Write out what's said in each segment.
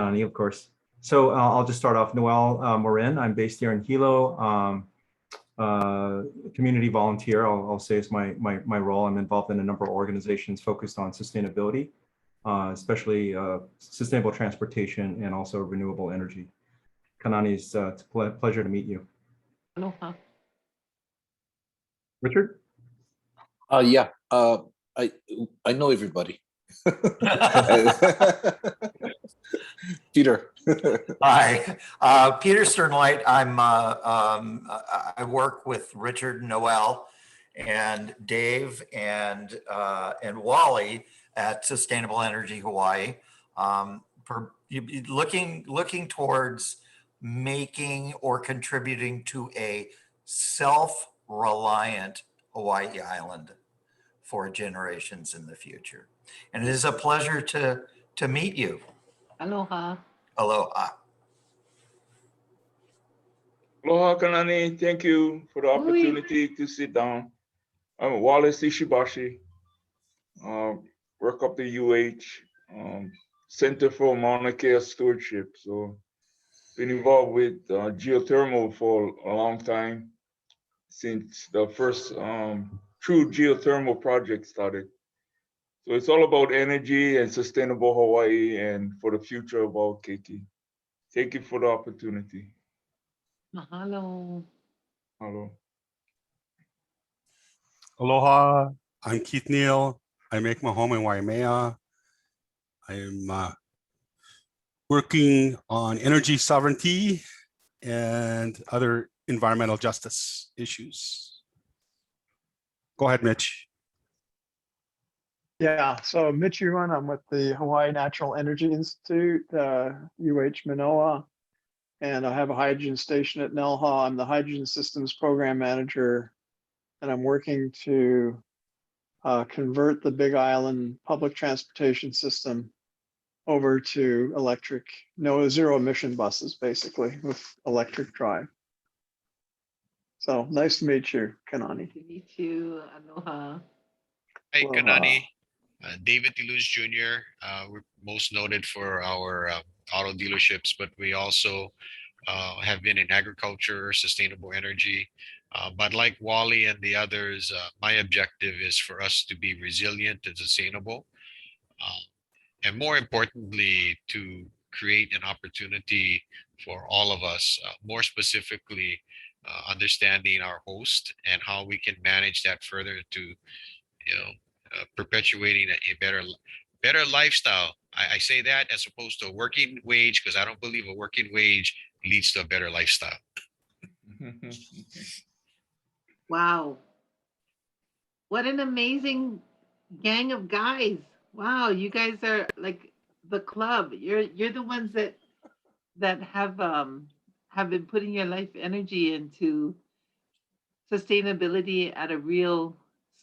Kanani, of course. So I'll just start off. Noel Morin, I'm based here in Hilo. Community volunteer, I'll say is my role. I'm involved in a number of organizations focused on sustainability, especially sustainable transportation and also renewable energy. Kanani, it's a pleasure to meet you. Aloha. Richard? Yeah, I know everybody. Peter. Hi, Peter Sternlight. I work with Richard, Noel, and Dave, and Wally at Sustainable Energy Hawaii. For looking towards making or contributing to a self-reliant Hawaii island for generations in the future. And it is a pleasure to meet you. Aloha. Aloha. Aloha, Kanani. Thank you for the opportunity to sit down. I'm Wallace Ishibashi, work up the Center for Mauna Kea Stewardship. So been involved with geothermal for a long time, since the first true geothermal project started. So it's all about energy and sustainable Hawaii and for the future of our Keiki. Thank you for the opportunity. Mahalo. Hello. Aloha, I'm Keith Neal. I make my home in Waimea. I'm working on energy sovereignty and other environmental justice issues. Go ahead, Mitch. Yeah, so Mitch Yuan, I'm with the Hawaii Natural Energy Institute, Manoa, and I have a hydrogen station at Nelha. I'm the Hydrogen Systems Program Manager, and I'm working to convert the Big Island public transportation system over to electric, zero emission buses, basically, with electric drive. So nice to meet you, Kanani. Nice to meet you. Aloha. Hi, Aloha. Kanani. David DeLuz Jr. We're most noted for our auto dealerships, but we also have been in agriculture, sustainable energy. But like Wally and the others, my objective is for us to be resilient and sustainable. And more importantly, to create an opportunity for all of us, more specifically, understanding our host and how we can manage that further to, perpetuating a better lifestyle. I say that as opposed to a working wage, because I don't believe a working wage leads to a better lifestyle. Wow. What an amazing gang of guys. Wow, you guys are like the club. You're the ones that have been putting your life energy into sustainability at a real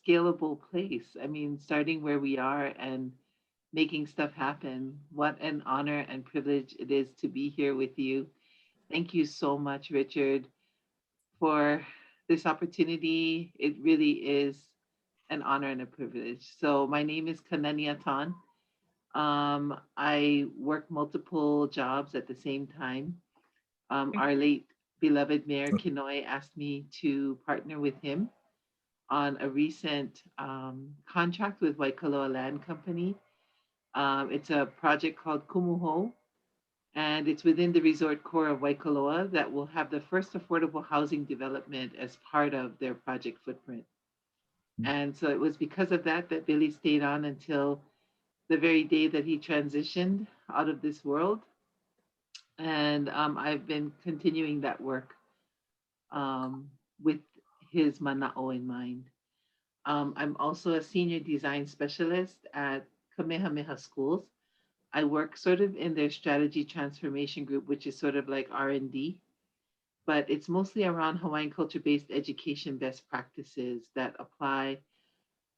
scalable place. I mean, starting where we are and making stuff happen. What an honor and privilege it is to be here with you. Thank you so much, Richard, for this opportunity. It really is an honor and a privilege. So my name is Kanani Aton. I work multiple jobs at the same time. Our late beloved Mayor Kinoy asked me to partner with him on a recent contract with Waikoloa Land Company. It's a project called Kumuho, and it's within the resort core of Waikoloa that will have the first affordable housing development as part of their project footprint. And so it was because of that that Billy stayed on until the very day that he transitioned out of this world. And I've been continuing that work with his mana'o in mind. I'm also a senior design specialist at Kamehameha Schools. I work sort of in their strategy transformation group, which is sort of like R&D, but it's mostly around Hawaiian culture-based education best practices that apply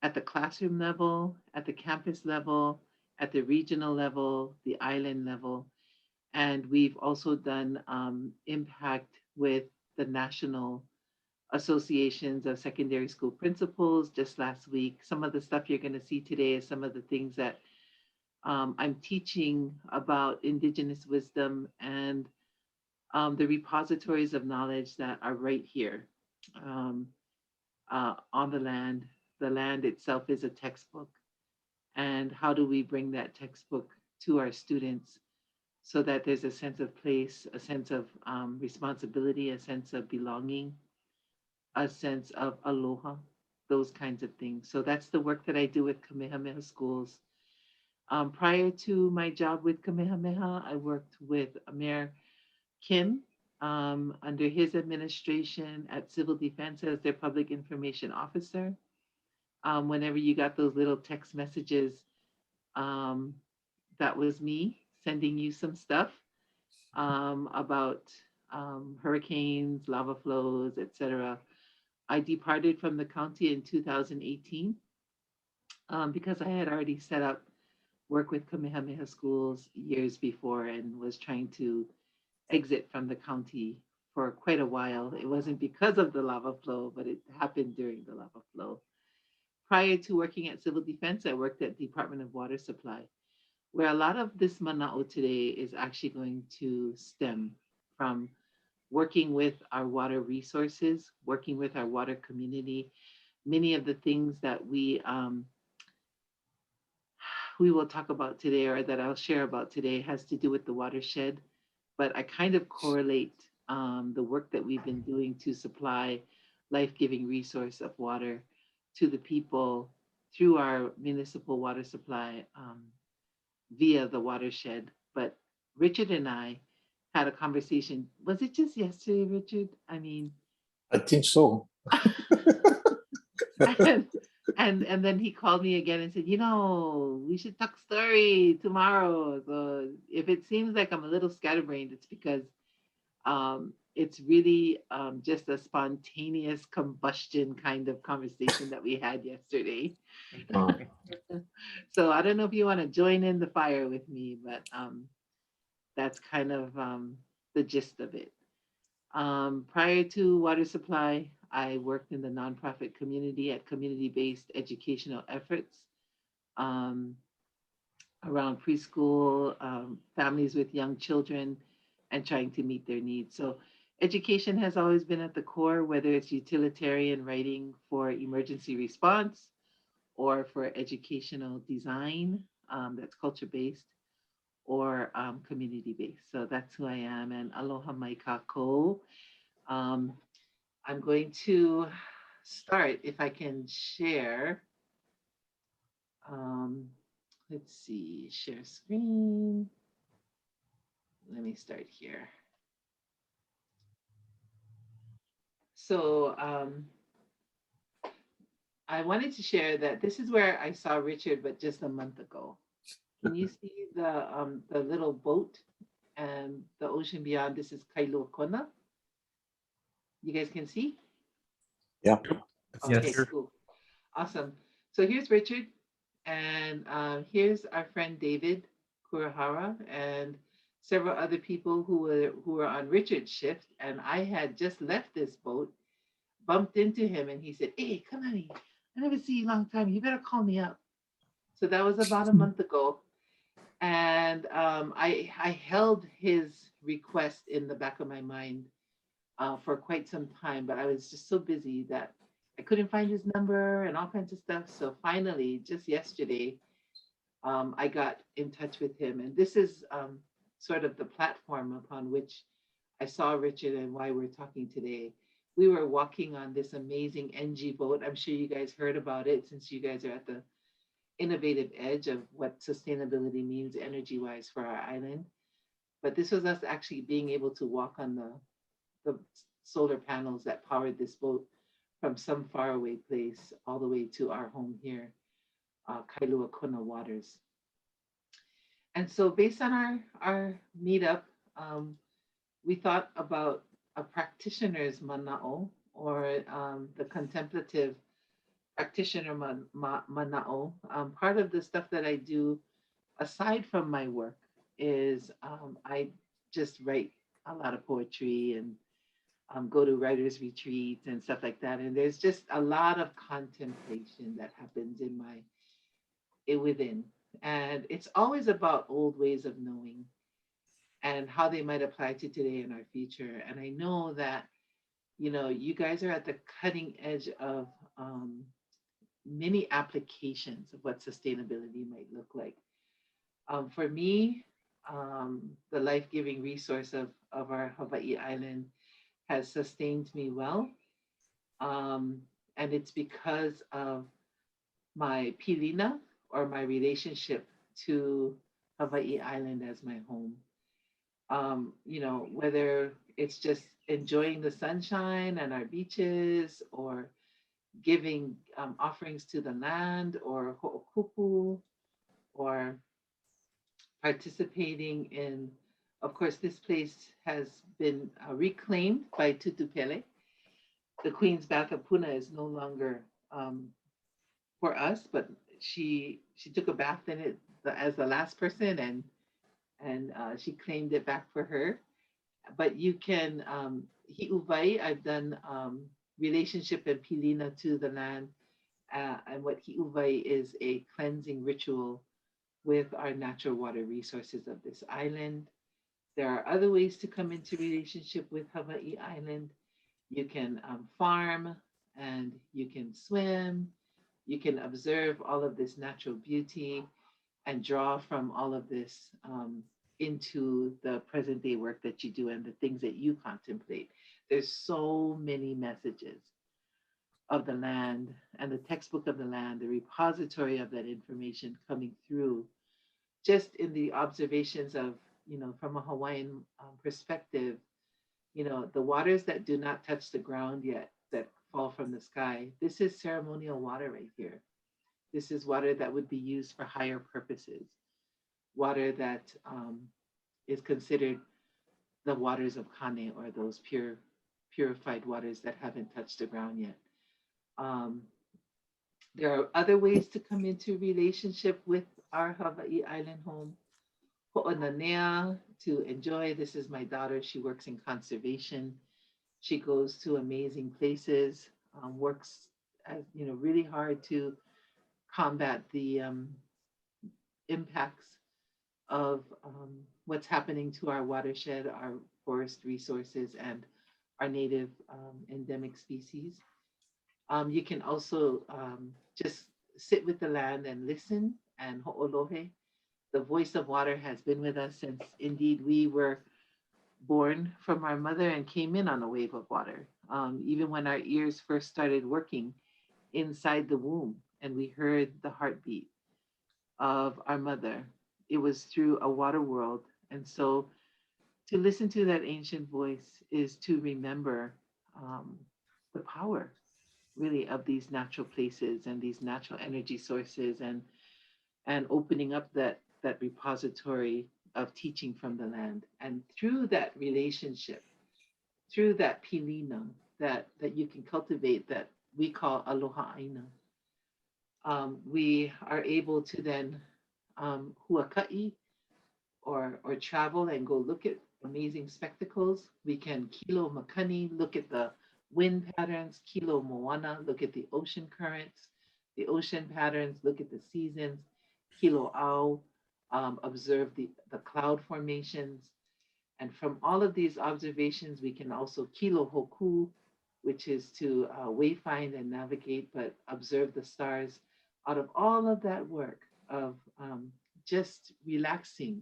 at the classroom level, at the campus level, at the regional level, the island level. And we've also done impact with the national associations of secondary school principals just last week. Some of the stuff you're going to see today is some of the things that I'm teaching about indigenous wisdom and the repositories of knowledge that are right here um, on the land. The land itself is a textbook. And how do we bring that textbook to our students so that there's a sense of place, a sense of responsibility, a sense of belonging, a sense of aloha, those kinds of things. So that's the work that I do with Kamehameha Schools. Prior to my job with Kamehameha, I worked with Mayor Kim under his administration at Civil Defense as their public information officer. Whenever you got those little text messages, um, that was me sending you some stuff about hurricanes, lava flows, etc. I departed from the county in 2018 because I had already set up work with Kamehameha Schools years before and was trying to exit from the county for quite a while. It wasn't because of the lava flow, but it happened during the lava flow. Prior to working at Civil Defense, I worked at Department of Water Supply, where a lot of this mana'o today is actually going to stem from working with our water resources, working with our water community. Many of the things that we will talk about today, or that I'll share about today, has to do with the watershed. But I kind of correlate the work that we've been doing to supply life-giving resource of water to the people through our municipal water supply via the watershed. But Richard and I had a conversation. Was it just yesterday, Richard? I mean, I think so. and then he called me again and said, we should talk story tomorrow. So if it seems like I'm a little scatterbrained, it's because it's really just a spontaneous combustion kind of conversation that we had yesterday. Uh, So I don't know if you want to join in the fire with me, but that's kind of the gist of it. Prior to water supply, I worked in the nonprofit community at community-based educational efforts around preschool, families with young children, and trying to meet their needs. So education has always been at the core, whether it's utilitarian writing for emergency response or for educational design that's culture-based or community-based. So that's who I am, and aloha mai kako. I'm going to start, if I can share. Let's see, share screen. Let me start here. So I wanted to share that this is where I saw Richard, but just a month ago. Can you see the little boat and the ocean beyond? This is Kailua Kona. You guys can see? yeah. Okay, Yes. cool. Awesome. So here's Richard, and here's our friend David Kurahara, and several other people who were on Richard's shift. And I had just left this boat, bumped into him, and he said, "Hey, Kanani, I never see you in a long time. You better call me up." So that was about a month ago. And I held his request in the back of my mind for quite some time, but I was just so busy that I couldn't find his number and all kinds of stuff. So finally, just yesterday, I got in touch with him. And this is sort of the platform upon which I saw Richard and why we're talking today. We were walking on this amazing NG boat. I'm sure you guys heard about it since you guys are at the innovative edge of what sustainability means energy-wise for our island. But this was us actually being able to walk on the solar panels that powered this boat from some faraway place all the way to our home here, Kailua Kona waters. And so based on our meetup, we thought about a practitioner's mana'o, or the contemplative practitioner mana'o. Part of the stuff that I do aside from my work is I just write a lot of poetry and go to writers' retreats and stuff like that. And there's just a lot of contemplation that happens within. And it's always about old ways of knowing and how they might apply to today and our future. And I know that, you know, you guys are at the cutting edge of many applications of what sustainability might look like. For me, the life-giving resource of our Hawaii island has sustained me well. Um, and it's because of my pilina, or my relationship to Hawaii Island as my home. You know, whether it's just enjoying the sunshine and our beaches, or giving offerings to the land, or ho'okupu, or participating in, of course, this place has been reclaimed by Tutupele. The Queen's Bath of Puna is no longer for us, but she took a bath in it as the last person, and she claimed it back for her. But you can hi'uvai. I've done relationship and pilina to the land, and what hi'uvai is a cleansing ritual with our natural water resources of this island. There are other ways to come into relationship with Hawaii Island. You can farm, and you can swim. You can observe all of this natural beauty and draw from all of this into the present day work that you do and the things that you contemplate. There's so many messages of the land and the textbook of the land, the repository of that information coming through just in the observations of, you know, from a Hawaiian perspective, you know, the waters that do not touch the ground yet, that fall from the sky. This is ceremonial water right here. This is water that would be used for higher purposes, water that is considered the waters of Kane, or those purified waters that haven't touched the ground yet. Um, there are other ways to come into relationship with our Hawaii Island home. Ho'onanea, to enjoy. This is my daughter. She works in conservation. She goes to amazing places, works you know, really hard to combat the impacts of what's happening to our watershed, our forest resources, and our native endemic species. You can also just sit with the land and listen, and ho'olohe. The voice of water has been with us since indeed we were born from our mother and came in on a wave of water. Even when our ears first started working inside the womb and we heard the heartbeat of our mother, it was through a water world. And so to listen to that ancient voice is to remember the power really of these natural places and these natural energy sources, and opening up that repository of teaching from the land. And through that relationship, through that pilina that you can cultivate, that we call aloha aina, we are able to then huaka'i, or travel and go look at amazing spectacles. We can kilo makani, look at the wind patterns, kilo moana, look at the ocean currents, the ocean patterns, look at the seasons, kilo au, observe the cloud formations. And from all of these observations, we can also kilo hoku, which is to wayfind and navigate, but observe the stars. Out of all of that work of just relaxing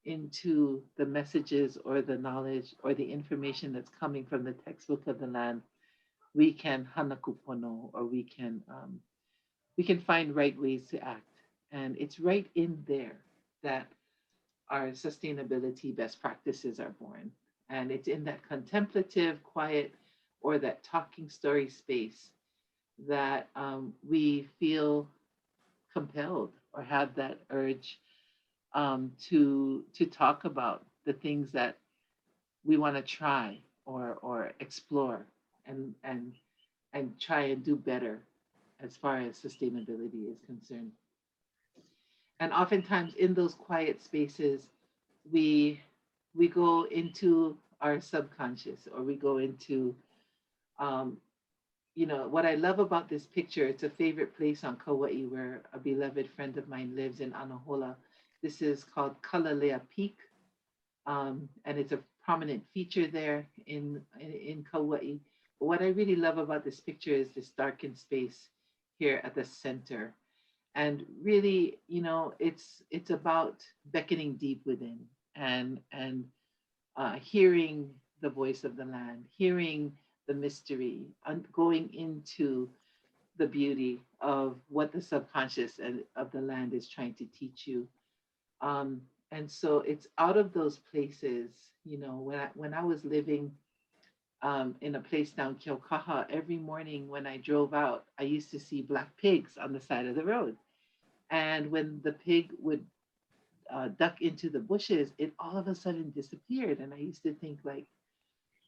into the messages or the knowledge or the information that's coming from the textbook of the land, we can hanakupono, or we can find right ways to act. And it's right in there that our sustainability best practices are born. And it's in that contemplative, quiet, or that talking story space that we feel compelled or have that urge to talk about the things that we want to try or explore, and try and do better as far as sustainability is concerned. And oftentimes in those quiet spaces, we go into our subconscious, or we go into you know, what I love about this picture, it's a favorite place on Kauai where a beloved friend of mine lives in Anahola. This is called Kalalea Peak, and it's a prominent feature there in Kauai. But what I really love about this picture is this darkened space here at the center. And really, you know, it's about beckoning deep within and hearing the voice of the land, hearing the mystery, and going into the beauty of what the subconscious and of the land is trying to teach you. Um, and so it's out of those places, you know, when I was living in a place down Keaukaha, every morning when I drove out, I used to see black pigs on the side of the road. And when the pig would duck into the bushes, it all of a sudden disappeared. And I used to think like,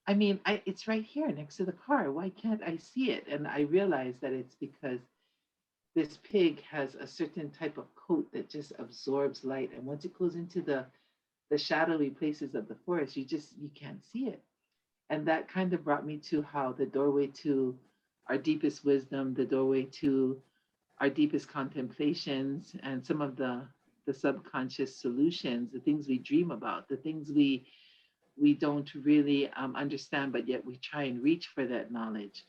I mean, it's right here next to the car. Why can't I see it? And I realized that it's because this pig has a certain type of coat that just absorbs light. And once it goes into the shadowy places of the forest, you can't see it. And that kind of brought me to how the doorway to our deepest wisdom, the doorway to our deepest contemplations, and some of the subconscious solutions, the things we dream about, the things we don't really understand, but yet we try and reach for that knowledge.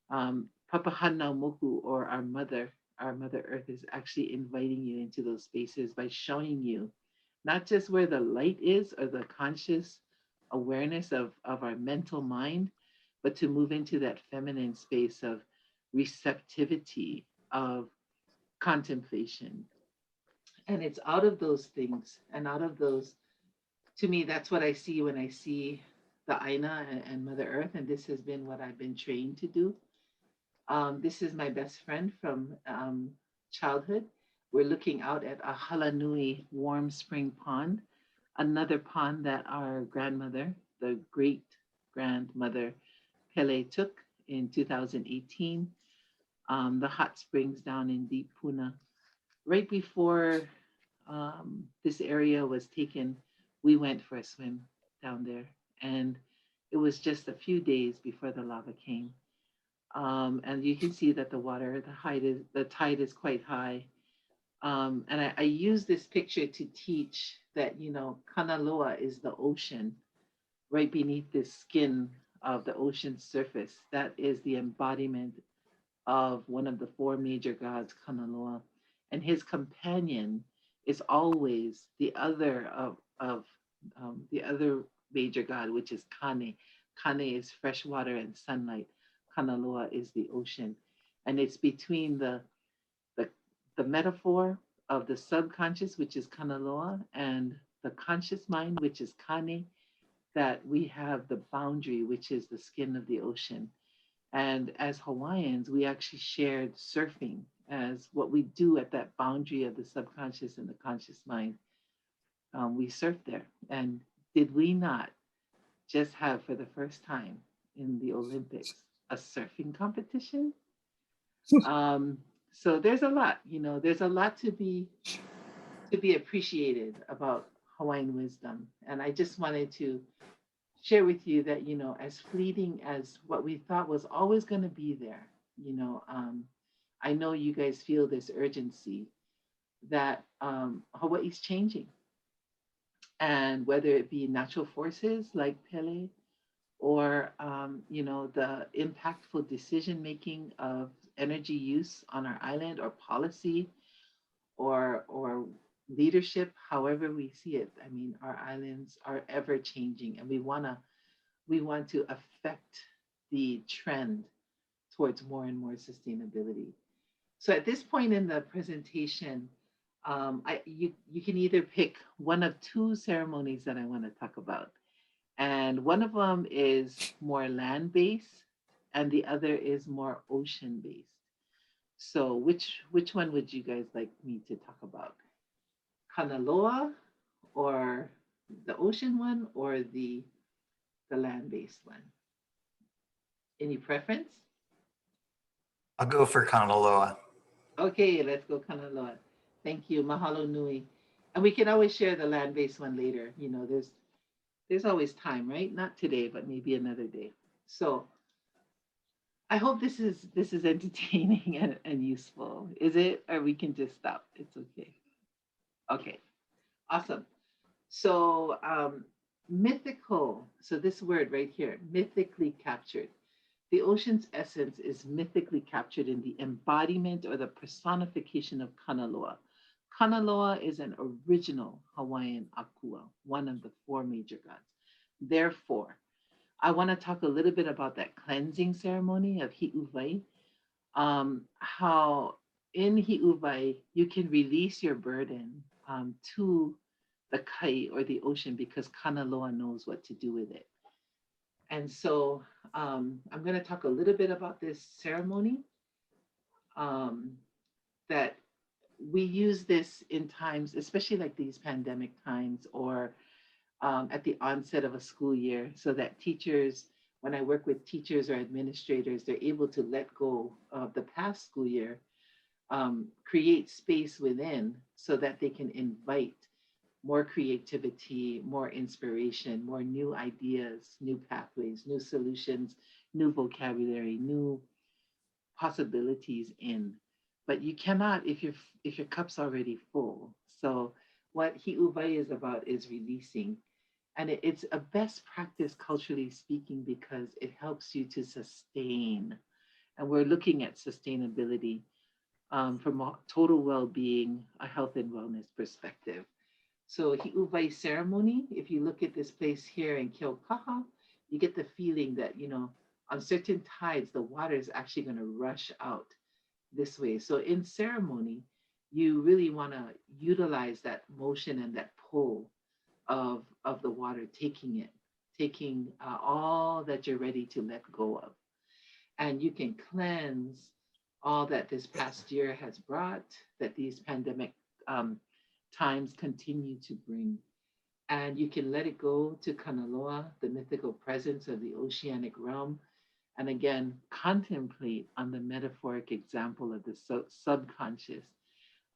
Papa Hana Moku, or our Mother Earth, is actually inviting you into those spaces by showing you not just where the light is or the conscious awareness of our mental mind, but to move into that feminine space of receptivity, of contemplation. And it's out of those things and out of those, to me, that's what I see when I see the Aina and Mother Earth. And this has been what I've been trained to do. This is my best friend from childhood. We're looking out at a Halanui warm spring pond, another pond that our grandmother, the great grandmother Pele, took in 2018. The hot springs down in Deep Puna. Right before this area was taken, we went for a swim down there. And it was just a few days before the lava came. And you can see that the tide is quite high. And I use this picture to teach that, you know, Kanaloa is the ocean right beneath the skin of the ocean's surface. That is the embodiment of one of the four major gods, Kanaloa. And his companion is always the other of the other major god, which is Kane. Kane is fresh water and sunlight. Kanaloa is the ocean. And it's between the metaphor of the subconscious, which is Kanaloa, and the conscious mind, which is Kane, that we have the boundary, which is the skin of the ocean. And as Hawaiians, we actually shared surfing as what we do at that boundary of the subconscious and the conscious mind. We surfed there. And did we not just have, for the first time in the Olympics, a surfing competition? So there's a lot, you know, there's a lot to be appreciated about Hawaiian wisdom. And I just wanted to share with you that, you know, as fleeting as what we thought was always going to be there, you know, I know you guys feel this urgency that Hawaii's changing. And whether it be natural forces like Pele, or you know, the impactful decision making of energy use on our island, or policy, or leadership, however we see it. I mean, our islands are ever changing, and we want to affect the trend towards more and more sustainability. So at this point in the presentation, you can either pick one of two ceremonies that I want to talk about. And one of them is more land-based, and the other is more ocean-based. So which one would you guys like me to talk about? Kanaloa, or the ocean one, or the land-based one? Any preference? I'll go for Kanaloa. Okay, let's go Kanaloa. Thank you, mahalo nui. And we can always share the land-based one later. You know, there's always time, right? Not today, but maybe another day. So I hope this is entertaining and useful. Is it? Or we can just stop. It's okay. Okay. Awesome. So mythical. So this word right here, mythically captured. The ocean's essence is mythically captured in the embodiment or the personification of Kanaloa. Kanaloa is an original Hawaiian akua, one of the four major gods. Therefore, I want to talk a little bit about that cleansing ceremony of Hi'uvai, how in Hi'uvai you can release your burden to the kai or the ocean because Kanaloa knows what to do with it. And so I'm going to talk a little bit about this ceremony um, that we use this in times, especially like these pandemic times or at the onset of a school year, so that teachers, when I work with teachers or administrators, they're able to let go of the past school year, create space within so that they can invite more creativity, more inspiration, more new ideas, new pathways, new solutions, new vocabulary, new possibilities in. But you cannot if your cup's already full. So what Hi'uvai is about is releasing. And it's a best practice culturally speaking because it helps you to sustain. And we're looking at sustainability from a total well-being, a health and wellness perspective. So Hi'uvai ceremony, if you look at this place here in Keaukaha, you get the feeling that, on certain tides, the water is actually going to rush out this way. So in ceremony, you really want to utilize that motion and that pull of the water, taking all that you're ready to let go of. And you can cleanse all that this past year has brought, that these pandemic times continue to bring. And you can let it go to Kanaloa, the mythical presence of the oceanic realm. And again, contemplate on the metaphoric example of the subconscious,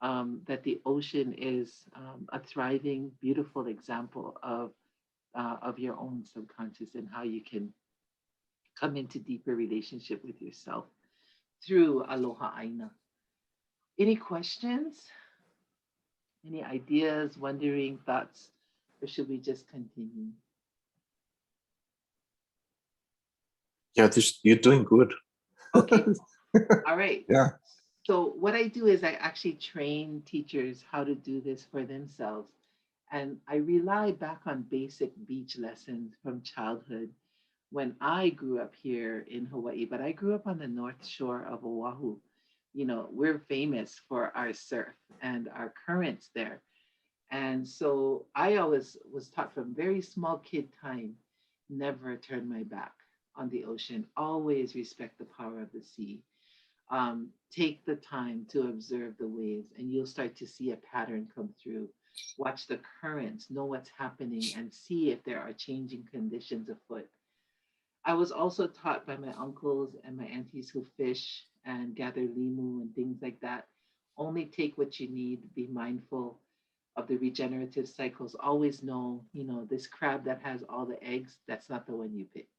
that the ocean is a thriving, beautiful example of your own subconscious and how you can come into deeper relationship with yourself through Aloha Aina. Any questions? Any ideas, wondering, thoughts, or should we just continue? Yeah, you're doing good. Okay. All right. Yeah. So what I do is I actually train teachers how to do this for themselves. And I rely back on basic beach lessons from childhood when I grew up here in Hawaii, but I grew up on the north shore of Oahu. We're famous for our surf and our currents there. And so I always was taught from very small kid time, never turn my back on the ocean, always respect the power of the sea. Take the time to observe the waves and you'll start to see a pattern come through. Watch the currents, know what's happening, and see if there are changing conditions afoot. I was also taught by my uncles and my aunties who fish and gather limu and things like that. Only take what you need, be mindful of the regenerative cycles. Always know, this crab that has all the eggs, that's not the one you pick.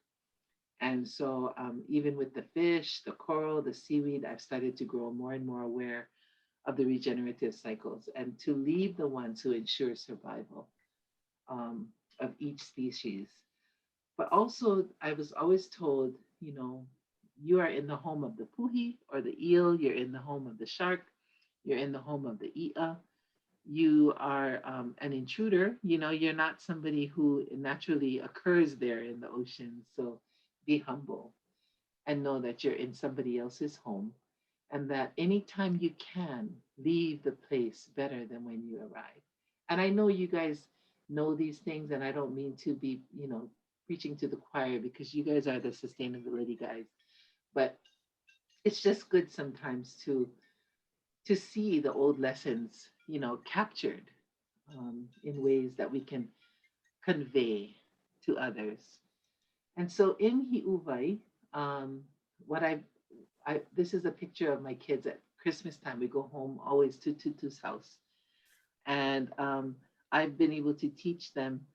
And so even with the fish, the coral, the seaweed, I've started to grow more and more aware of the regenerative cycles and to leave the ones who ensure survival of each species. But also, I was always told, you are in the home of the puhi or the eel, you're in the home of the shark, you're in the home of the i'a. You are an intruder, you're not somebody who naturally occurs there in the ocean. So be humble and know that you're in somebody else's home and that anytime you can, leave the place better than when you arrive. And I know you guys know these things, and I don't mean to be, preaching to the choir because you guys are the sustainability guys. But it's just good sometimes to see the old lessons, captured in ways that we can convey to others. And so in Hi'uvai, what this is a picture of my kids at Christmas time. We go home always to Tutu's house. And I've been able to teach them,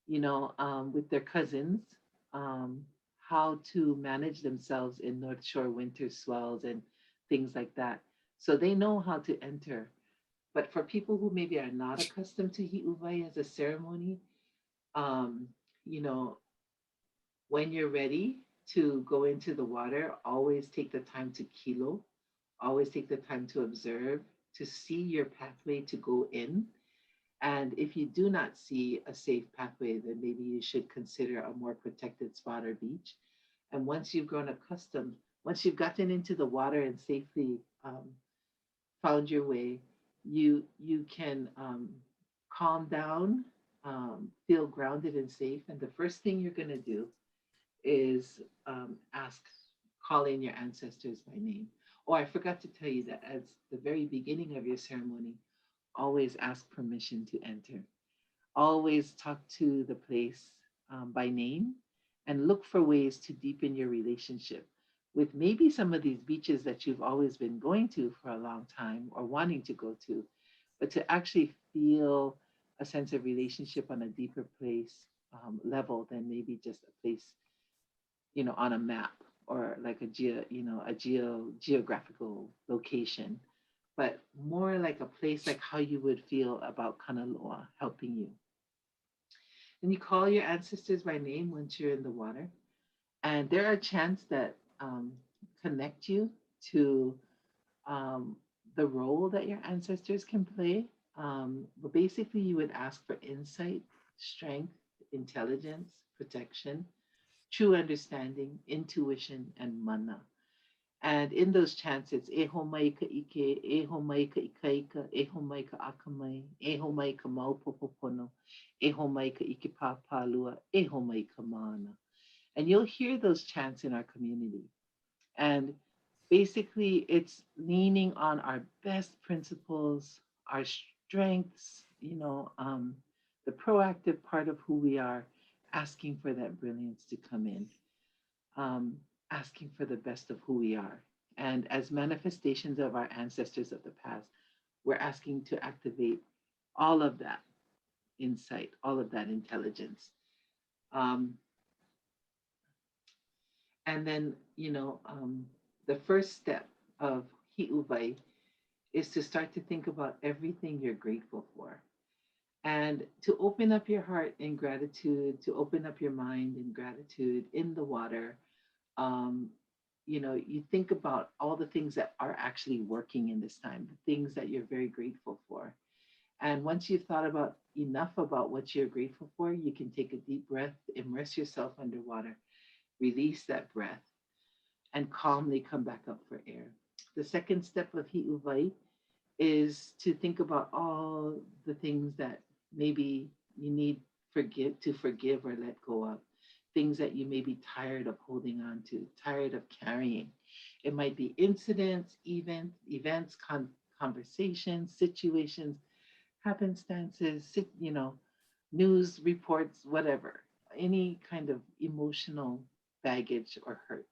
with their cousins, how to manage themselves in North Shore winter swells and things like that. So they know how to enter. But for people who maybe are not accustomed to Hi'uvai as a ceremony, um, you know, when you're ready to go into the water, always take the time to kilo, always take the time to observe, to see your pathway to go in. And if you do not see a safe pathway, then maybe you should consider a more protected spot or beach. And once you've grown accustomed, once you've gotten into the water and safely found your way, you can calm down, feel grounded and safe. And the first thing you're going to do is ask, call in your ancestors by name. Oh, I forgot to tell you that at the very beginning of your ceremony, always ask permission to enter. Always talk to the place by name and look for ways to deepen your relationship with maybe some of these beaches that you've always been going to for a long time or wanting to go to, but to actually feel a sense of relationship on a deeper place level than maybe just a place, you know, on a map or like a geographical location, but more like a place like how you would feel about Kanaloa helping you. And you call your ancestors by name once you're in the water. And there are chants that connect you to the role that your ancestors can play. But basically, you would ask for insight, strength, intelligence, protection, true understanding, intuition, and mana. And in those chants, it's Eho Maika Ike, Eho Maika Ikaika, Eho Maika Akamai, Eho Maika Maupopopono, Eho Maika Ike Papalua, Eho Maika Mana. And you'll hear those chants in our community. And basically, it's leaning on our best principles, our strengths, the proactive part of who we are, asking for that brilliance to come in, asking for the best of who we are. And as manifestations of our ancestors of the past, we're asking to activate all of that insight, all of that intelligence. And then, the first step of Hi'uvai is to start to think about everything you're grateful for and to open up your heart in gratitude, to open up your mind in gratitude in the water. You think about all the things that are actually working in this time, the things that you're very grateful for. And once you've thought about enough about what you're grateful for, you can take a deep breath, immerse yourself underwater, release that breath, and calmly come back up for air. The second step of Hi'uvai is to think about all the things that maybe you need to forgive or let go of, things that you may be tired of holding on to, tired of carrying. It might be incidents, events, conversations, situations, happenstances, news reports, whatever, any kind of emotional baggage or hurt.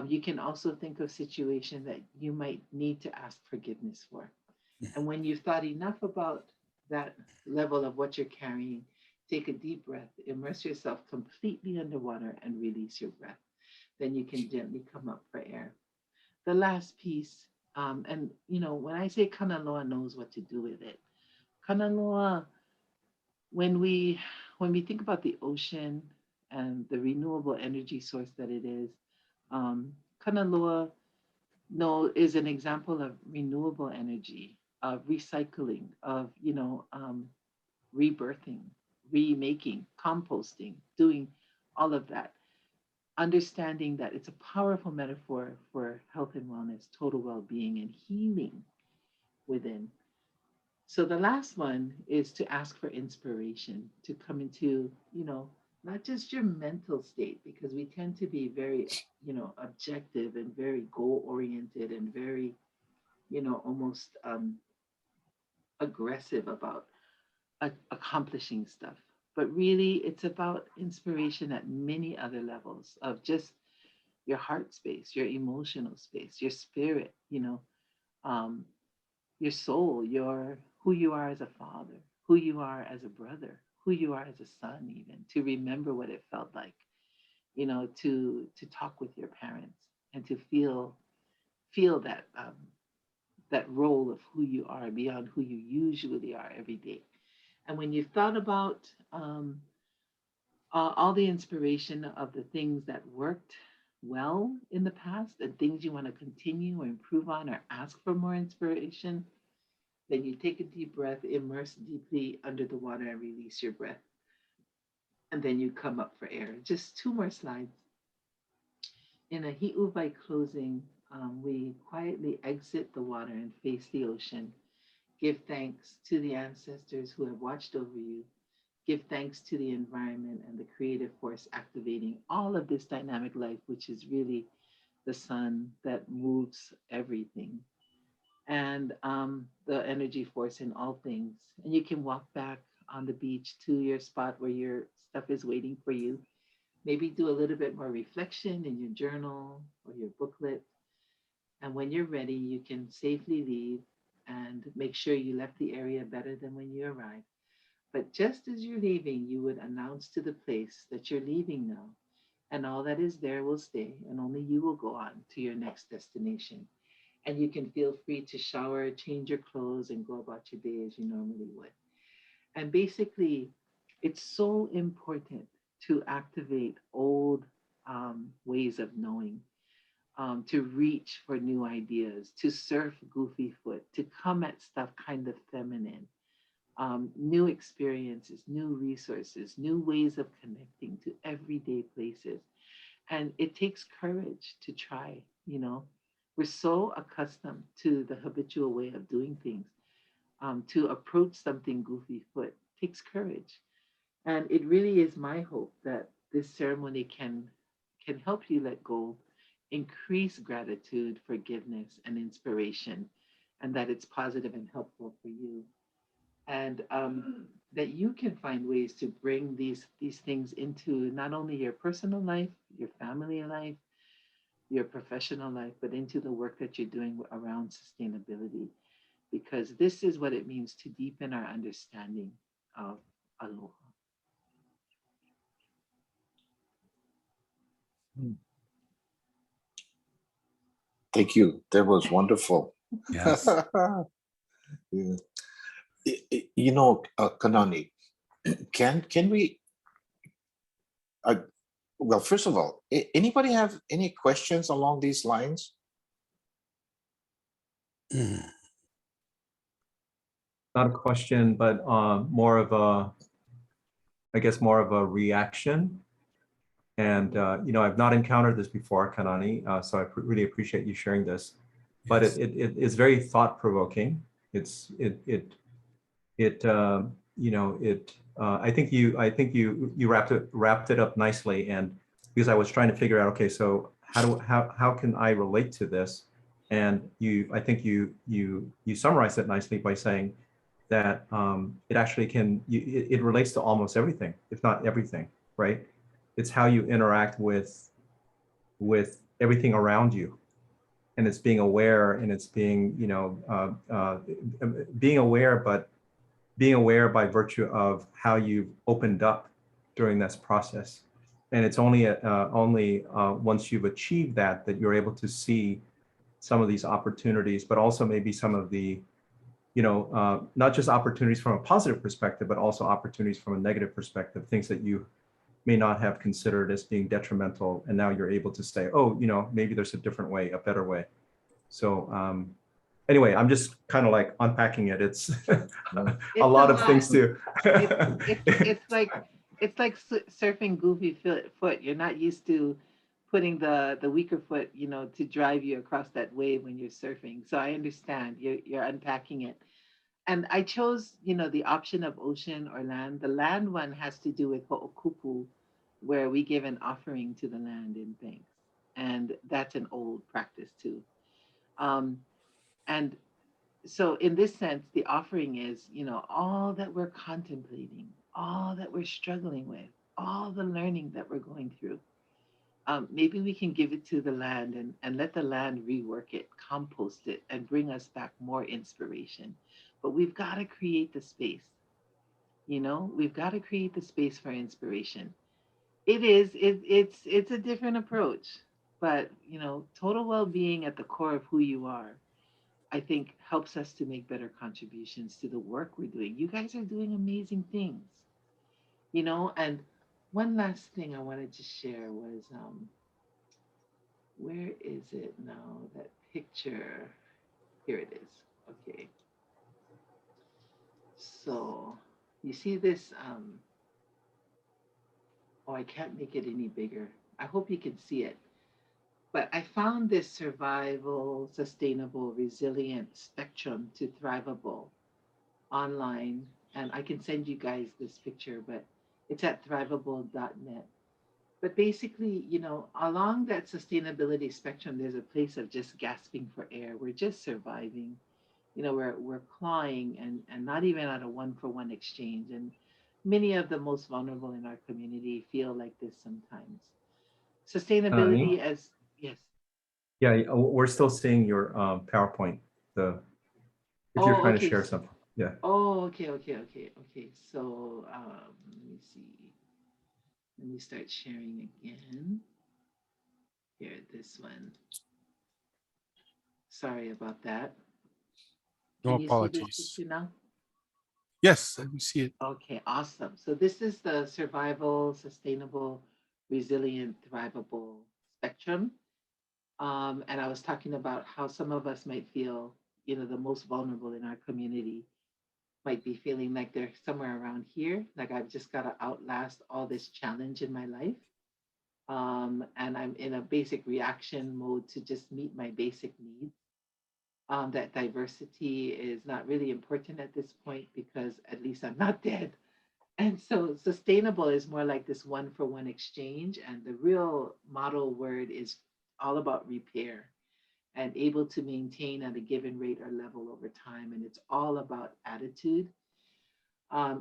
You can also think of situations that you might need to ask forgiveness for. And when you've thought enough about that level of what you're carrying, take a deep breath, immerse yourself completely underwater and release your breath. Then you can gently come up for air. The last piece, when I say Kanaloa knows what to do with it, Kanaloa, when we think about the ocean and the renewable energy source that it is, Kanaloa is an example of renewable energy, of recycling, of rebirthing, remaking, composting, doing all of that. Understanding that it's a powerful metaphor for health and wellness, total well-being, and healing within. So the last one is to ask for inspiration to come into, not just your mental state, because we tend to be very, objective and very goal-oriented and very, almost aggressive about accomplishing stuff. But really, it's about inspiration at many other levels of just your heart space, your emotional space, your spirit, your soul, who you are as a father, who you are as a brother, who you are as a son, even to remember what it felt like, to talk with your parents and to feel that role of who you are beyond who you usually are every day. And when you've thought about all the inspiration of the things that worked well in the past and things you want to continue or improve on or ask for more inspiration, then you take a deep breath, immerse deeply under the water, and release your breath. And then you come up for air. Just two more slides. In a Hi'uwai closing, we quietly exit the water and face the ocean. Give thanks to the ancestors who have watched over you. Give thanks to the environment and the creative force activating all of this dynamic life, which is really the sun that moves everything, and the energy force in all things. And you can walk back on the beach to your spot where your stuff is waiting for you. Maybe do a little bit more reflection in your journal or your booklet. And when you're ready, you can safely leave and make sure you left the area better than when you arrived. But just as you're leaving, you would announce to the place that you're leaving now, and all that is there will stay, and only you will go on to your next destination. And you can feel free to shower, change your clothes, and go about your day as you normally would. And basically, it's so important to activate old ways of knowing, to reach for new ideas, to surf goofy foot, to come at stuff kind of feminine, new experiences, new resources, new ways of connecting to everyday places. And it takes courage to try, you know. We're so accustomed to the habitual way of doing things. To approach something goofy foot takes courage. And it really is my hope that this ceremony can help you let go, increase gratitude, forgiveness, and inspiration, and that it's positive and helpful for you. And that you can find ways to bring these things into not only your personal life, your family life, your professional life, but into the work that you're doing around sustainability, because this is what it means to deepen our understanding of aloha. Thank you. That was wonderful. Yes. Yeah. You know, Kanani, can we? Well, first of all, anybody have any questions along these lines? Not a question, but more of a, I guess, more of a reaction. And, you know, I've not encountered this before, Kanani, so I really appreciate you sharing this. But Yes. it is very thought provoking. You know, I think you wrapped it up nicely. And because I was trying to figure out, okay, so how can I relate to this? And I think you summarized it nicely by saying that it actually it relates to almost everything, if not everything, right? It's how you interact with everything around you, and it's being aware, and it's being, you know, being aware, but being aware by virtue of how you've opened up during this process. And it's only once you've achieved that you're able to see some of these opportunities, but also maybe some of the, you know, not just opportunities from a positive perspective, but also opportunities from a negative perspective, things that you may not have considered as being detrimental. And now you're able to say, oh, you know, maybe there's a different way, a better way. So anyway, I'm just kind of like unpacking it. It's a lot of things too. It's like surfing goofy foot. You're not used to putting the weaker foot, you know, to drive you across that wave when you're surfing. So I understand you're unpacking it. And I chose, you know, the option of ocean or land. The land one has to do with ho'okupu, where we give an offering to the land in thanks. And that's an old practice too. And so in this sense, the offering is, you know, all that we're contemplating, all that we're struggling with, all the learning that we're going through. Maybe we can give it to the land and let the land rework it, compost it, and bring us back more inspiration. But we've got to create the space, you know, we've got to create the space for inspiration. It is. It's a different approach, but you know, total well-being at the core of who you are, I think, helps us to make better contributions to the work we're doing. You guys are doing amazing things, you know. And one last thing I wanted to share was, where is it now? That picture. Here it is. Okay. So you see this? Oh, I can't make it any bigger. I hope you can see it. But I found this survival, sustainable, resilient spectrum to thrivable online. And I can send you guys this picture, but it's at thrivable.net. But basically, you know, along that sustainability spectrum, there's a place of just gasping for air. We're just surviving. You know, we're clawing and not even at a one-for-one exchange. And many of the most vulnerable in our community feel like this sometimes. Kanani? Sustainability as yes. Yeah, we're still seeing your PowerPoint. The if you're Oh, trying to okay. share something. Yeah. Oh, okay. So let me see. Let me start sharing again. Here, this one. Sorry about that. No Can you see this apologies. picture now? Yes, we see it. Okay, awesome. So this is the survival, sustainable, resilient, thrivable spectrum. And I was talking about how some of us might feel, you know, the most vulnerable in our community might be feeling like they're somewhere around here, like I've just got to outlast all this challenge in my life. And I'm in a basic reaction mode to just meet my basic needs. That diversity is not really important at this point because at least I'm not dead. And so sustainable is more like this one for one exchange. And the real model word is all about repair and able to maintain at a given rate or level over time. And it's all about attitude.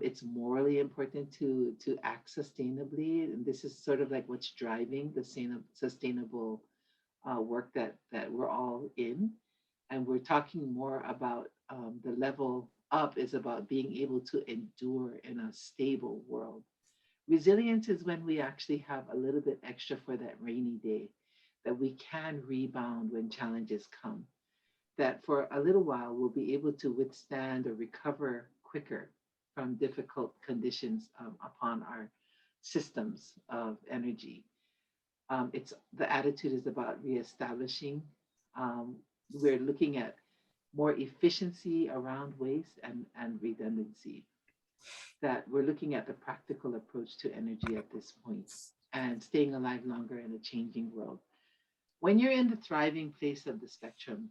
It's morally important to act sustainably. And this is sort of like what's driving the sustainable work that we're all in. And we're talking more about the level up is about being able to endure in a stable world. Resilience is when we actually have a little bit extra for that rainy day, that we can rebound when challenges come, that for a little while we'll be able to withstand or recover quicker from difficult conditions upon our systems of energy. It's the attitude is about reestablishing. Um, we're looking at more efficiency around waste and redundancy. That we're looking at the practical approach to energy at this point and staying alive longer in a changing world. When you're in the thriving place of the spectrum,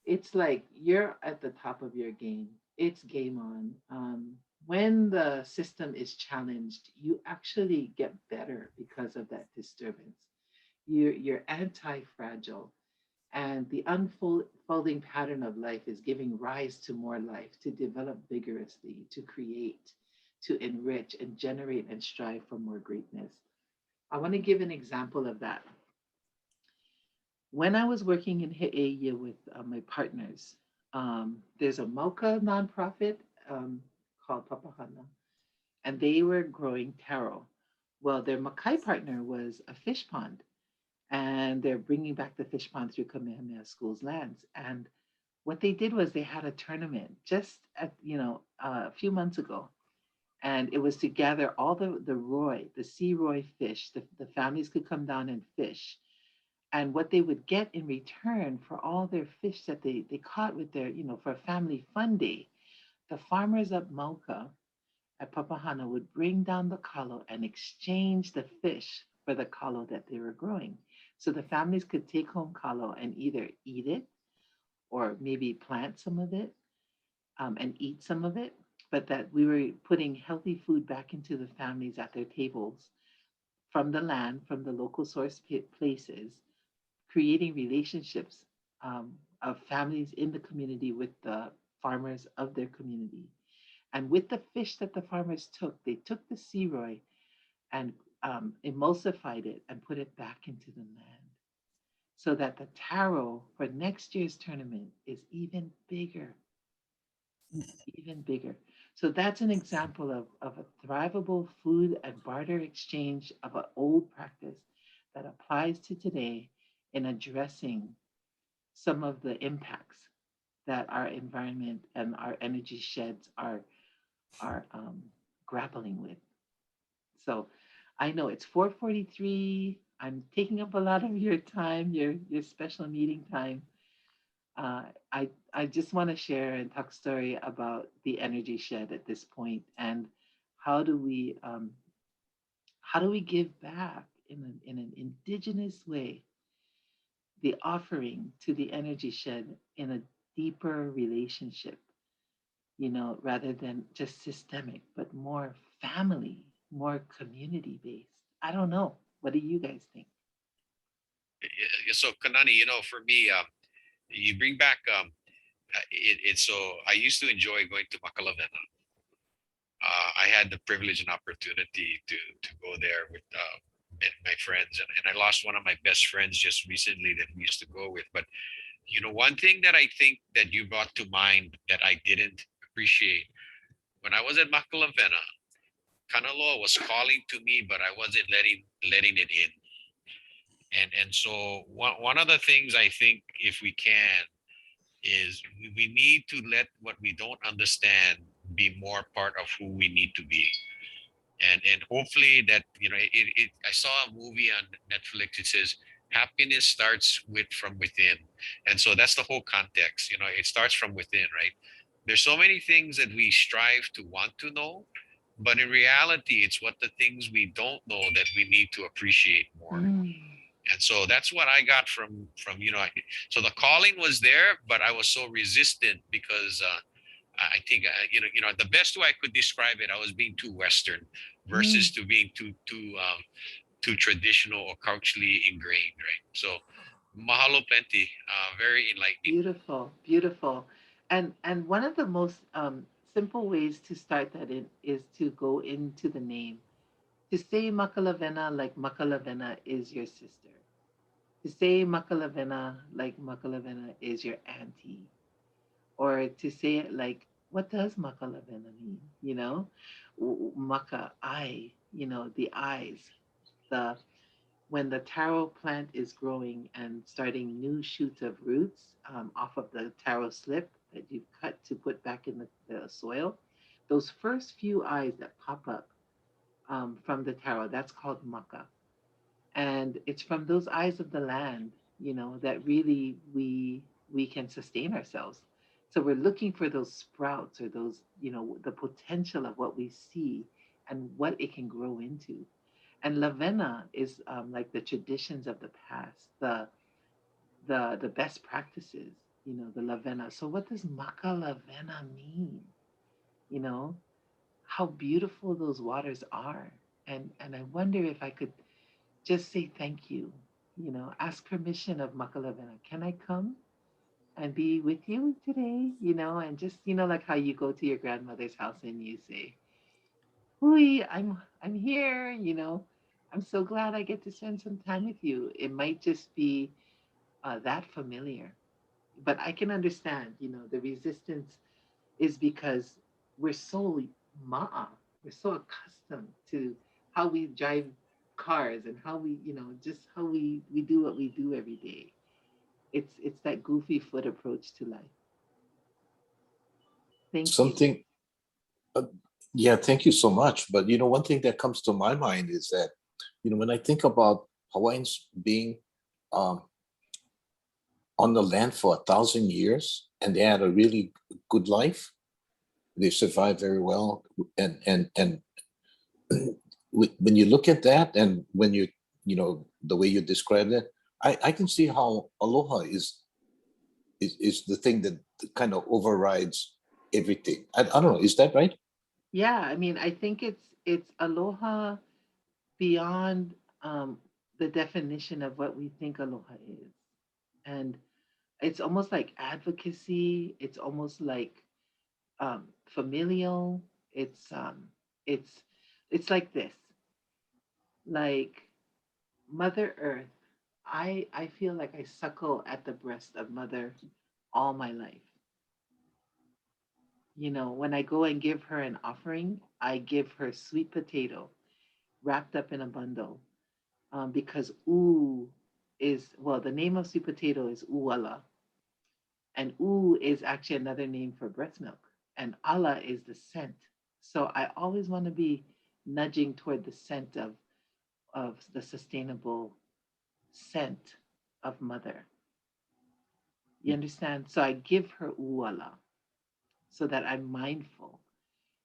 it's like you're at the top of your game. It's game on. When the system is challenged, you actually get better because of that disturbance. You're anti-fragile, and the unfolding pattern of life is giving rise to more life, to develop vigorously, to create, to enrich, and generate and strive for more greatness. I want to give an example of that. When I was working in Hawaii with my partners, there's a Mocha nonprofit called Papa Hana, and they were growing taro. Well, their Makai partner was a fish pond, and they're bringing back the fish pond through Kamehameha School's lands. And what they did was they had a tournament just at, a few months ago. And it was to gather all the roy, the sea roy fish. The families could come down and fish, and what they would get in return for all their fish that they caught with their, for a family fun day, the farmers up Mauka at Papahana would bring down the kalo and exchange the fish for the kalo that they were growing. So the families could take home kalo and either eat it or maybe plant some of it and eat some of it, but that we were putting healthy food back into the families at their tables from the land, from the local source places, creating relationships of families in the community with the farmers of their community. And with the fish that the farmers took, they took the sea roy and emulsified it and put it back into the land so that the taro for next year's tournament is even bigger, even bigger. So that's an example of a thrivable food and barter exchange of an old practice that applies to today in addressing some of the impacts that our environment and our energy sheds are grappling with. So I know it's 4:43. I'm taking up a lot of your time, your special meeting time. I just want to share and talk story about the energy shed at this point, and how do we um, how do we give back in an indigenous way the offering to the energy shed in a deeper relationship, rather than just systemic, but more family, more community based. I don't know. What do you guys think? So Kanani, for me, you bring back it's so I used to enjoy going to Makalavena. I had the privilege and opportunity to go there with my friends, and I lost one of my best friends just recently that we used to go with. But one thing that I think that you brought to mind that I didn't appreciate when I was at Makalavena, Kanaloa was calling to me, but I wasn't letting it in. And so one of the things I think, if we can, is we need to let what we don't understand be more part of who we need to be. And hopefully that, I saw a movie on Netflix. It says happiness starts from within. And so that's the whole context. It starts from within, right? There's so many things that we strive to want to know, but in reality, it's what the things we don't know that we need to appreciate more. Mm. And so that's what I got from so the calling was there, but I was so resistant because I think the best way I could describe it, I was being too Western versus to being too traditional or culturally ingrained, right? So mahalo plenty, very enlightening. Beautiful, beautiful. And one of the most simple ways to start that in is to go into the name. To say Makalavena like Makalavena is your sister. To say Makalavena like Makalavena is your auntie. Or to say it like, what does Makalavena mean? Maka, eye, the eyes. The When the taro plant is growing and starting new shoots of roots off of the taro slip that you've cut to put back in the soil, those first few eyes that pop up from the taro, that's called maka. And it's from those eyes of the land, that really we can sustain ourselves. So we're looking for those sprouts, or those, the potential of what we see and what it can grow into. And Lavena is like the traditions of the past, the best practices, the Lavena. So what does Maka Lavena mean? You know, how beautiful those waters are. And I wonder if I could just say thank you, ask permission of Maka Lavena. Can I come and be with you today? And just, like how you go to your grandmother's house and you say, Hui, I'm here, I'm so glad I get to spend some time with you. It might just be that familiar, but I can understand, the resistance is because we're so ma'a, we're so accustomed to how we drive cars and how we, just how we do what we do every day. It's that goofy foot approach to life. Thank you. Something, yeah, thank you so much. But one thing that comes to my mind is that, when I think about Hawaiians being on the land for 1,000 years, and they had a really good life, they survived very well, and when you look at that, and when the way you described it, I can see how aloha is the thing that kind of overrides everything. I don't know, is that right? Yeah, I mean, I think it's aloha beyond the definition of what we think aloha is. And it's almost like advocacy. It's almost like familial. It's it's like this. Like Mother Earth. I feel like I suckle at the breast of Mother all my life. You know, when I go and give her an offering, I give her sweet potato wrapped up in a bundle, because oo is, well, the name of sweet potato is uwala, and oo is actually another name for breast milk, and ala is the scent. So I always want to be nudging toward the scent of the sustainable scent of mother. You understand? So I give her uwala so that I'm mindful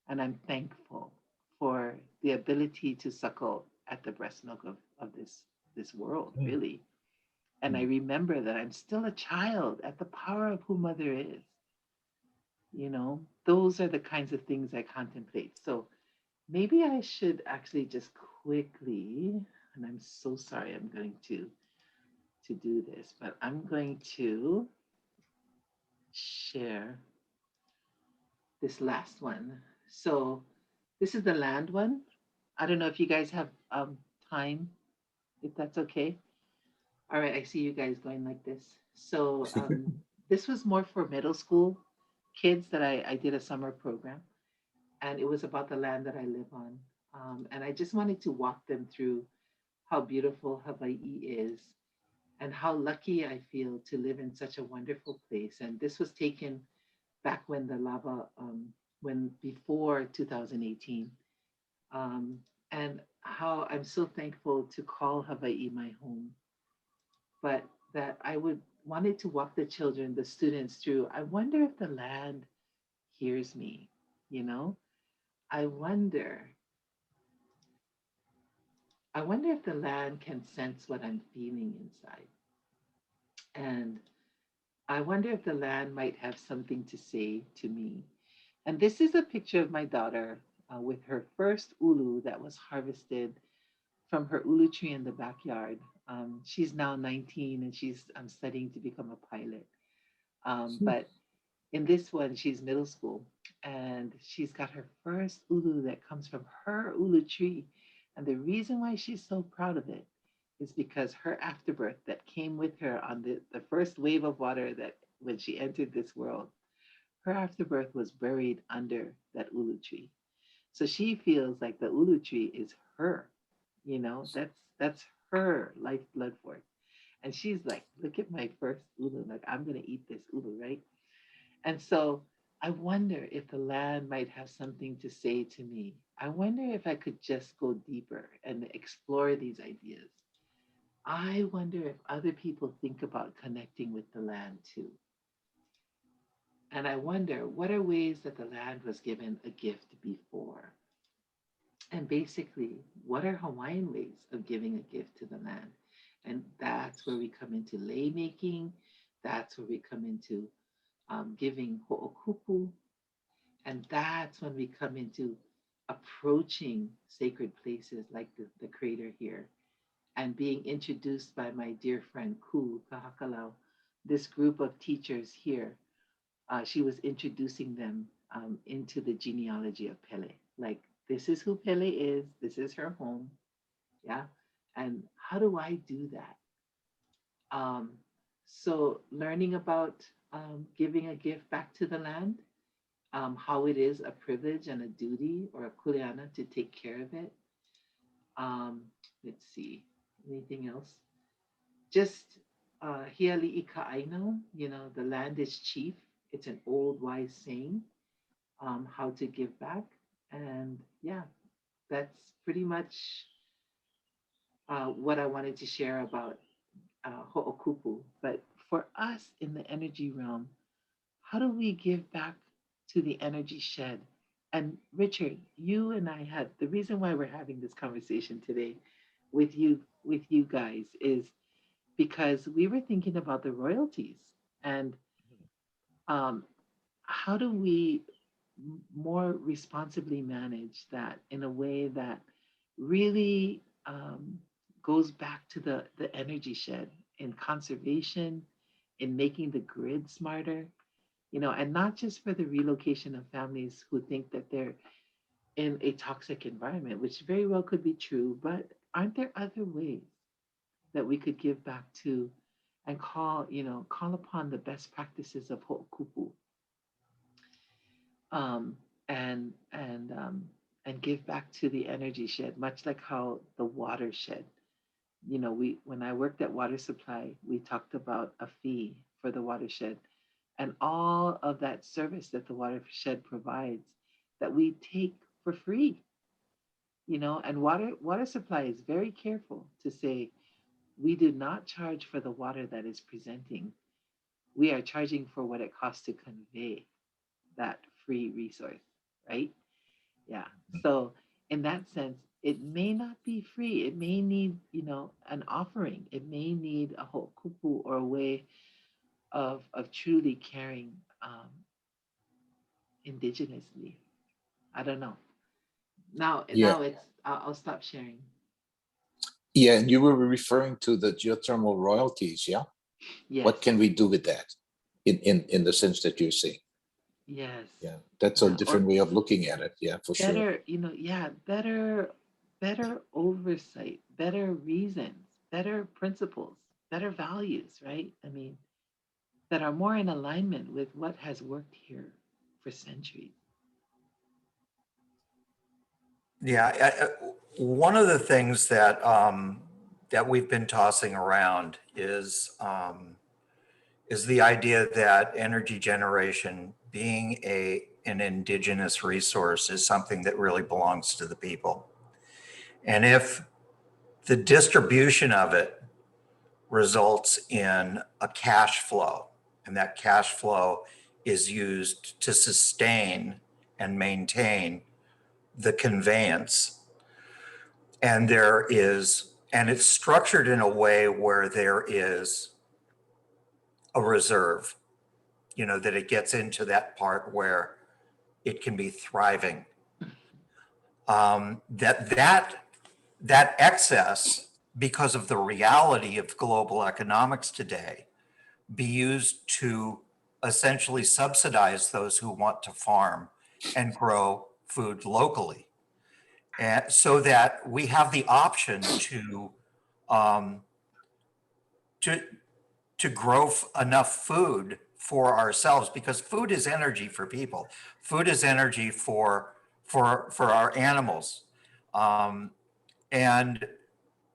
and I'm thankful for the ability to suckle at the breast milk of this world, really. And I remember that I'm still a child at the power of who mother is. You know, those are the kinds of things I contemplate. So maybe I should actually just quickly, and I'm so sorry I'm going to do this, but I'm going to share this last one. So this is the land one. I don't know if you guys have time, if that's okay. All right, I see you guys going like this. So this was more for middle school kids that I did a summer program, and it was about the land that I live on. And I just wanted to walk them through how beautiful Hawaii is and how lucky I feel to live in such a wonderful place. And this was taken back when the lava, when before 2018. Um, and how I'm so thankful to call Hawaii my home, but that I would wanted to walk the children, the students through. I wonder if the land hears me, you know? I wonder, I wonder if the land can sense what I'm feeling inside. And I wonder if the land might have something to say to me. And this is a picture of my daughter with her first ulu that was harvested from her ulu tree in the backyard. She's now 19 and she's studying to become a pilot. But in this one, she's middle school and she's got her first ulu that comes from her ulu tree. And the reason why she's so proud of it is because her afterbirth that came with her on the first wave of water that when she entered this world, her afterbirth was buried under that ulu tree. So she feels like the ulu tree is her, you know, that's her lifeblood force. And she's like, look at my first ulu, like I'm gonna eat this ulu, right? And so I wonder if the land might have something to say to me. I wonder if I could just go deeper and explore these ideas. I wonder if other people think about connecting with the land too. And I wonder what are ways that the land was given a gift before? And basically, what are Hawaiian ways of giving a gift to the land? And that's where we come into lei making. That's where we come into giving ho'okupu. And that's when we come into approaching sacred places like the crater here and being introduced by my dear friend Ku Kahakalau, this group of teachers here. She was introducing them into the genealogy of Pele. Like, this is who Pele is, this is her home. Yeah. And how do I do that? Um, so, learning about giving a gift back to the land, how it is a privilege and a duty or a kuleana to take care of it. Let's see, anything else? Just hiali ika aino, you know, the land is chief. It's an old wise saying, how to give back. And yeah, that's pretty much what I wanted to share about ho'okupu. But for us in the energy realm, how do we give back to the energy shed? And Richard, you and I had the reason why we're having this conversation today with you guys is because we were thinking about the royalties and um, how do we more responsibly manage that in a way that really goes back to the energy shed in conservation, in making the grid smarter, you know, and not just for the relocation of families who think that they're in a toxic environment, which very well could be true, but aren't there other ways that we could give back to and call, you know, call upon the best practices of ho'okupu? um, and give back to the energy shed, much like how the watershed. You know, when I worked at Water Supply, we talked about a fee for the watershed and all of that service that the watershed provides that we take for free. You know, and water supply is very careful to say we do not charge for the water that is presenting. We are charging for what it costs to convey that free resource, right? Yeah. So in that sense, it may not be free. It may need, you know, an offering. It may need a whole kuku or a way of truly caring indigenously. I don't know. Now Yeah. now it's I'll stop sharing. Yeah, and you were referring to the geothermal royalties, yeah? Yes. What can we do with that in the sense that you're saying? Yes. Yeah, that's a Yeah, different or way of looking at it. Yeah, for sure. better, you know, yeah, better oversight, better reasons, better principles, better values, right? I mean, that are more in alignment with what has worked here for centuries. Yeah, one of the things that that we've been tossing around is the idea that energy generation, being an indigenous resource, is something that really belongs to the people. And if the distribution of it results in a cash flow, and that cash flow is used to sustain and maintain the conveyance, and it's structured in a way where there is a reserve, you know, that it gets into that part where it can be thriving. That excess, because of the reality of global economics today, be used to essentially subsidize those who want to farm and grow food locally, and so that we have the option um, to to grow enough food for ourselves, because food is energy for people. Food is energy for our animals. Um, and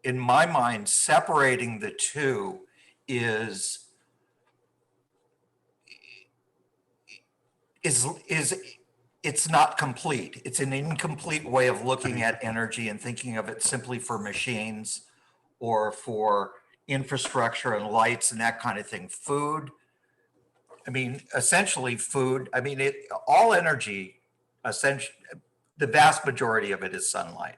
in my mind, separating the two is is it's not complete. It's an incomplete way of looking at energy and thinking of it simply for machines or for infrastructure and lights and that kind of thing. Food, I mean, essentially food, I mean, all energy, essentially, the vast majority of it is sunlight.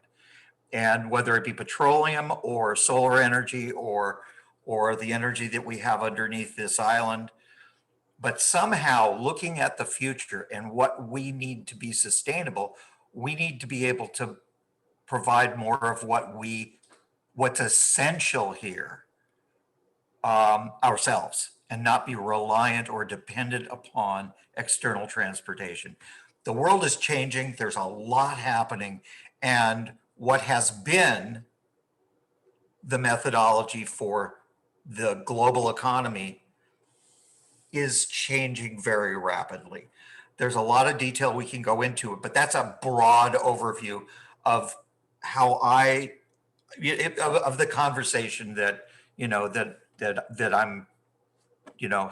And whether it be petroleum or solar energy or the energy that we have underneath this island, but somehow looking at the future and what we need to be sustainable, we need to be able to provide more of what's essential here ourselves, and not be reliant or dependent upon external transportation. The world is changing. There's a lot happening. And what has been the methodology for the global economy is changing very rapidly. There's a lot of detail we can go into it, but that's a broad overview of how of the conversation that, you know, that I'm, you know,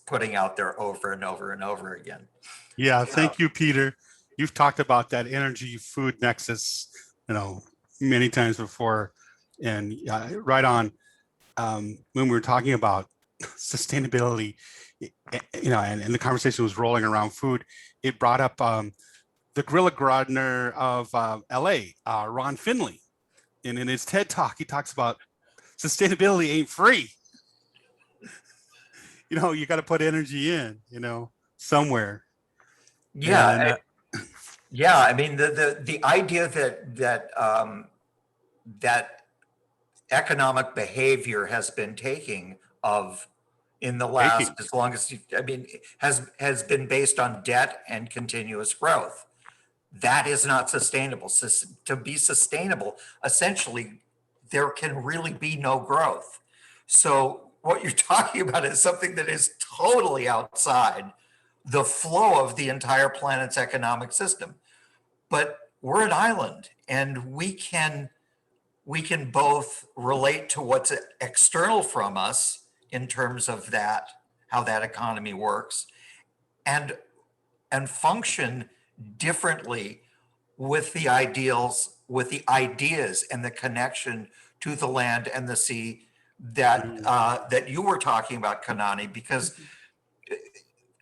putting out there over and over and over again. Yeah, thank you, Peter. You've talked about that energy food nexus, you know, many times before, and right on. When we were talking about sustainability, you know, and the conversation was rolling around food, it brought up the gorilla gardener of LA, Ron Finley, and in his TED talk, he talks about sustainability ain't free. You know, you got to put energy in, you know, somewhere. Yeah, And, yeah. I mean, the idea that economic behavior has been taking of in the last, as long as I mean, has been based on debt and continuous growth. That is not sustainable. To be sustainable, essentially, there can really be no growth. So what you're talking about is something that is totally outside the flow of the entire planet's economic system. But we're an island, and we can both relate to what's external from us in terms of that, how that economy works, and function differently with the ideals, with the ideas and the connection to the land and the sea that that you were talking about, Kanani, because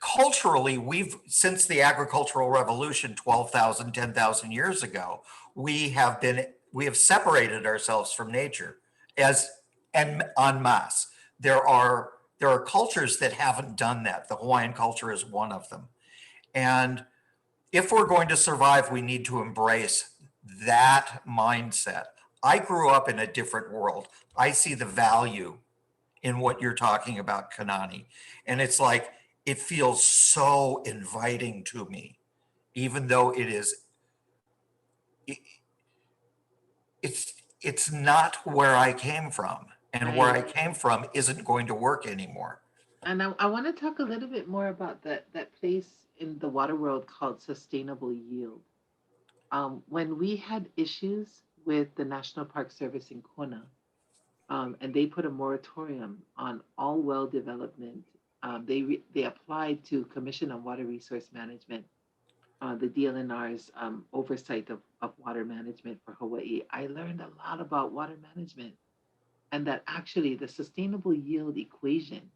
culturally, since the agricultural revolution 12,000, 10,000 years ago, we have separated ourselves from nature and en masse. There are cultures that haven't done that. The Hawaiian culture is one of them. And if we're going to survive, we need to embrace that mindset. I grew up in a different world. I see the value in what you're talking about, Kanani. And it's like, it feels so inviting to me, even though it's not where I came from. And where I came from isn't going to work anymore. And I want to talk a little bit more about that place in the water world called sustainable yield. When we had issues with the National Park Service in Kona, and they put a moratorium on all well development, they applied to Commission on Water Resource Management, the DLNR's oversight of water management for Hawaii. I learned a lot about water management, and that actually the sustainable yield equation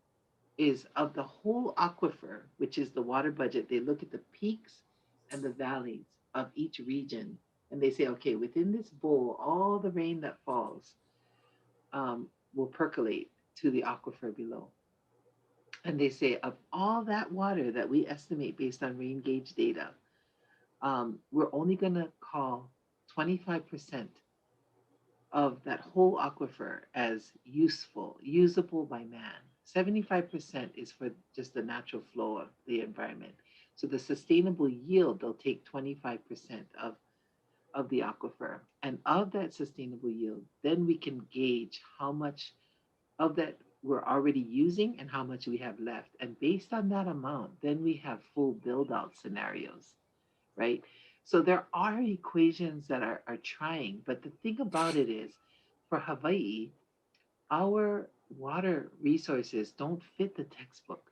is of the whole aquifer, which is the water budget. They look at the peaks and the valleys of each region, and they say, okay, within this bowl, all the rain that falls will percolate to the aquifer below. And they say, of all that water that we estimate based on rain gauge data, we're only going to call 25% of that whole aquifer as usable by man. 75% is for just the natural flow of the environment. So the sustainable yield, they'll take 25% of the aquifer. And of that sustainable yield, then we can gauge how much of that we're already using and how much we have left. And based on that amount, then we have full build out scenarios, right? So there are equations that are trying, but the thing about it is, for Hawaii, our water resources don't fit the textbook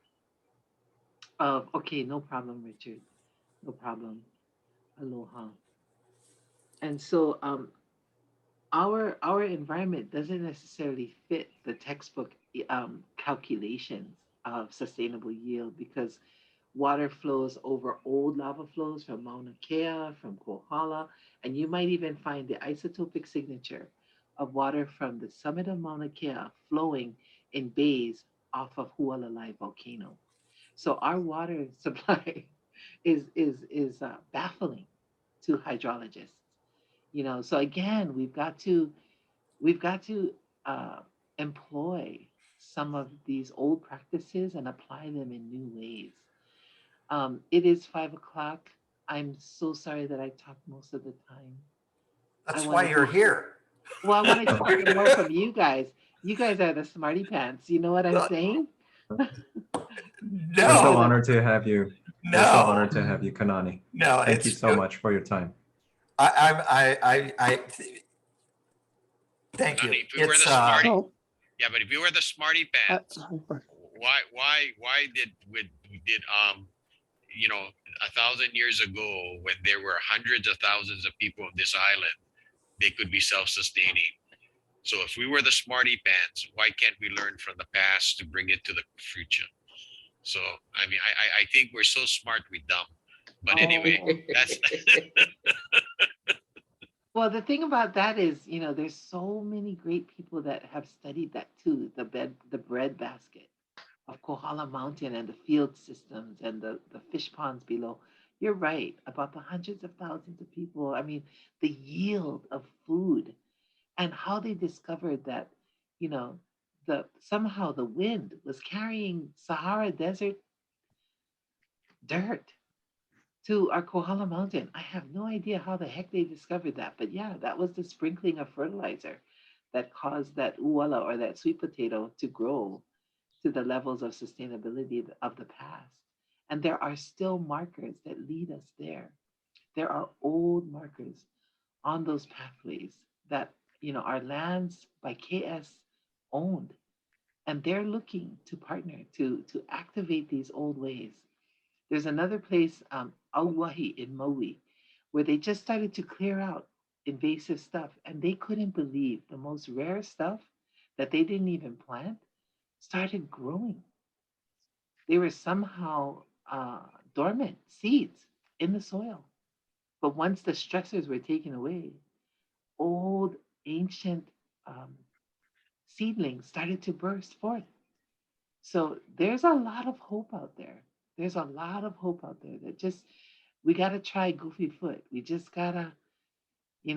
of, okay, no problem, Richard, no problem, aloha. And so our environment doesn't necessarily fit the textbook calculations of sustainable yield, because water flows over old lava flows from Mauna Kea, from Kohala, and you might even find the isotopic signature of water from the summit of Mauna Kea flowing in bays off of Hualalai volcano. So our water supply is baffling to hydrologists. You know, so again, we've got to employ some of these old practices and apply them in new ways. It is 5 o'clock. I'm so sorry that I talked most of the time. That's why you're here. Well, I want to hear more from you guys. You guys are the smarty pants. You know what I'm saying? We're so honored to have you. No. We're so honored to have you, Kanani. No, Thank you so much for your time. I thank you. If we were the smarty, Oh, yeah, but if we were the smarty pants, why did you know, 1,000 years ago, when there were hundreds of thousands of people on this island, they could be self-sustaining? So if we were the smarty pants, why can't we learn from the past to bring it to the future? So I mean, I think we're so smart we're dumb. But anyway, that's Well, the thing about that is, you know, there's so many great people that have studied that too. The breadbasket of Kohala Mountain and the field systems and the fish ponds below. You're right about the hundreds of thousands of people. I mean, the yield of food and how they discovered that, you know, somehow the wind was carrying Sahara Desert dirt to our Kohala Mountain. I have no idea how the heck they discovered that, but yeah, that was the sprinkling of fertilizer that caused that uwala, or that sweet potato, to grow to the levels of sustainability of the past. And there are still markers that lead us there. There are old markers on those pathways that, are lands by KS owned. And they're looking to partner to activate these old ways. There's another place, Auwahi in Maui, where they just started to clear out invasive stuff, and they couldn't believe the most rare stuff that they didn't even plant started growing. They were somehow dormant seeds in the soil. But once the stressors were taken away, old, ancient seedlings started to burst forth. So there's a lot of hope out there. There's a lot of hope out there that just, we got to try Goofy Foot. We just got to, we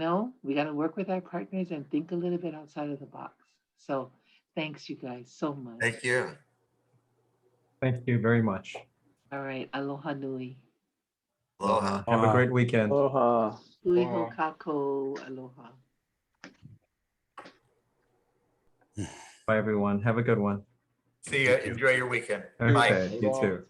got to work with our partners and think a little bit outside of the box. So thanks you guys so much. Thank you. Thank you very much. All right. Aloha nui. Aloha. Have a great weekend. Aloha. Hui ho kako. Aloha. Bye, everyone. Have a good one. See you. Enjoy your weekend. Okay, Bye. you too.